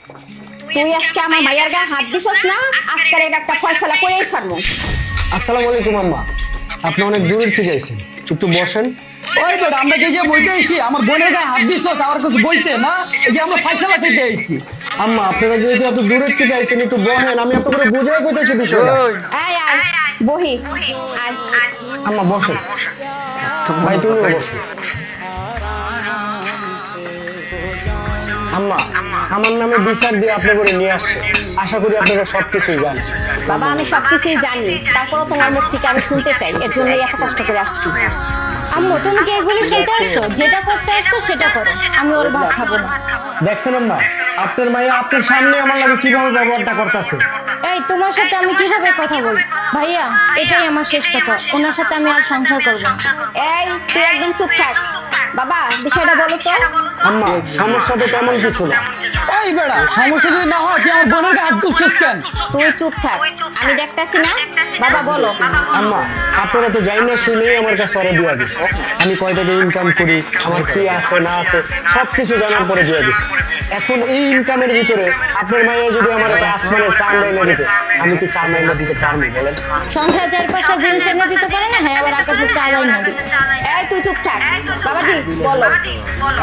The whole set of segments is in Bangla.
তুই আজকে আমার মায়ের গায়ে হাত দিছস না, আজকের এটা একটা ফয়সালা করেই ছাড়বো। আসসালামু আলাইকুম আম্মা, আপনি অনেক দূরের থেকে আইছেন, একটু বসেন। ওই বেটা আমরা যে বইতে আইছি, আমার বোনের গায়ে হাত দিছস আবার কিছু বইতে না, এই যে আমরা ফয়সালা চাইতে আইছি। আম্মা আপনারা যেহেতু এত দূরের থেকে আইছেন, একটু বসেন, আমি আপনাকে বুঝাই কইতেছি বিষয়টা। আয় আয় বহি আয়। আম্মা বসেন, ভাই তুমিও বসো। আম্মা আমার নামে বিচার দিয়ে আপনার করে নিয়ে আসছে, আশা করি আপনারা সবকিছুই জানেন। বাবা আমি সবকিছুই জানি, তারপরও তোমার মুখ থেকে আমি শুনতে চাই, এর জন্যই এত কষ্ট করে আসছি। আম্মু তুমি কি এগুলো শুনতে আসছো? যেটা করতে আসছো সেটা করো, আমি ওর ভাত খাবো না। দেখছেন আম্মা, আপনার মাইয়া আপনার সামনে আমার লাগে কিভাবে ব্যবহারটা করতেছে। এই তোমার সাথে আমি কিভাবে কথা বলবো? ভাইয়া এটাই আমার শেষ কথা, ওনার সাথে আমি আর সংসার করবো না। এই তুই একদম চুপ থাক। বাবা বিষয়টা বলো তো। আম্মা সমস্যা তো তেমন কিছু না। ওই বেটা সমস্যা যদি না হয় তুই আমার বোনের গায়ে হাত তুলছিস কেন? তুই চুপ থাক, আমি দেখতাছি না। বাবা বলো। আম্মা আপনারা তো জানি না শুনেই আমার কাছে অরে দিয়া দিচ্ছে, আমি কয় টাকা ইনকাম করি, আমার কি আছে না আছে সবকিছু জানার পরে দিয়া দিচ্ছে। এখন এই ইনকামের ভিতরে আপনার মাইয়া যদি আমার একটা আসমানের চাঁদ এনে দিতে, আমি কি চাঁদ এনে দিতে পারবো বলেন? সংসার 4-5টা জিনিস এনে দিতে পারে না, হ্যাঁ আবার আকাশের চাঁদাই না দিতে। এই তুই চুপ থাক। বাবাজি বলো।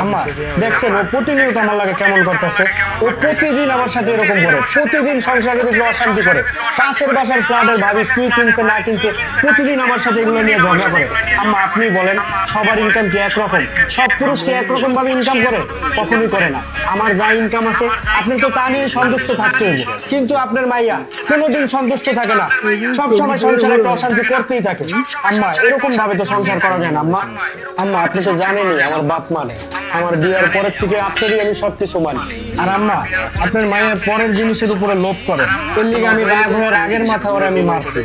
আম্মা দেখছেন ও প্রতিনিয়ত আমার লাগে কেমন করতেছে, ও প্রতিদিন আমার সাথে এরকম করে, প্রতিদিন সংসারের ভিতরে অশান্তি করে, পাশের বাসার ফ্ল্যাটের ভাবি কি কিনছে না কিনছে প্রতিদিন আমার সাথে এগুলো নিয়ে ঝগড়া করে। আম্মা আপনি বলেন সবার ইনকাম কি একরকম? সব পুরুষ কি একরকম ভাবে ইনকাম করে? কখনোই করে না। আমার যা ইনকাম আছে আপনি তো তা নিয়ে সন্তুষ্ট থাকতে হইব, কিন্তু আপনার মাইয়া কোনোদিন সন্তুষ্ট থাকে না, সব সময় সংসারে একটা অশান্তি করতেই থাকে। আম্মা এরকম ভাবে তো সংসার করা যায় না আম্মা। আম্মা আপনি তো জানেনই আমার বাপ মানে, আমার বিয়ের পরের থেকে আপনারই আমি সবকিছু মানি। আর আম্মা আপনার মায়ের পরের জিনিসের উপরে লোভ করে, এর লিগে আমি রাগ হয়ে রাগের মাথা ওরে আমি মারছি।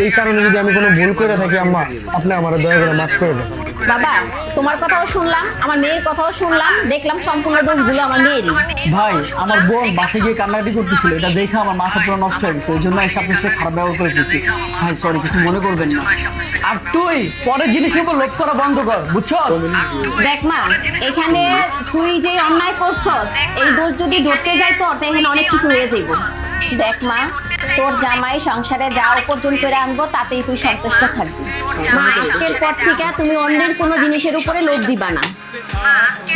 এই কারণে যদি আমি কোনো ভুল করে থাকি আম্মা, আপনি আমার দয়া করে মাফ করে দেন। বাবা তোমার কথাও শুনলাম, আমার মেয়ের কথাও শুনলাম, দেখলাম সম্পূর্ণ দোষগুলো আমার মেয়েরই। ভাই আমার বোন বাসে গিয়ে কান্নাকাটি করতেছিল, এটা দেখে আমার মাথা পুরো নষ্ট হয়ে গেছে, ওই জন্য এসে আপনার সাথে খারাপ ব্যবহার করে ফেলছি। ভাই সরি, কিছু মনে করবেন না। আর তুই পরের জিনিসের উপর লোভ করা বন্ধ কর, বুঝছো? দেখ মা, এখানে তুই যে অন্যায় করছস এই দোষ যদি ধরতে যাই তোর তো এখানে অনেক কিছু হয়ে যাইব। দেখ মা, তোর জামাই সংসারে যা উপার্জন করে আনবো তাতেই তুই সন্তুষ্ট থাকবি। মা আজকের পর থেকে তুমি অন্যের কোনো জিনিসের উপরে লোভ দিবা না।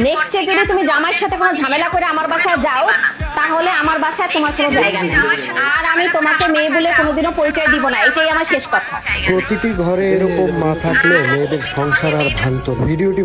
নেক্সট ডে যদি তুমি জামাইয়ের সাথে কোনো ঝামেলা করে আমার বাসায় যাও, তাহলে আমার বাসায় তোমার কোনো জায়গা নেই, আর আমি তোমাকে মেয়ে বলে কোনোদিনও পরিচয় দিব না। এটাই আমার শেষ কথা। প্রতিটি ঘরে এরকম মা থাকলে মেয়েদের সংসার আর ভাঙত না। ভিডিওটি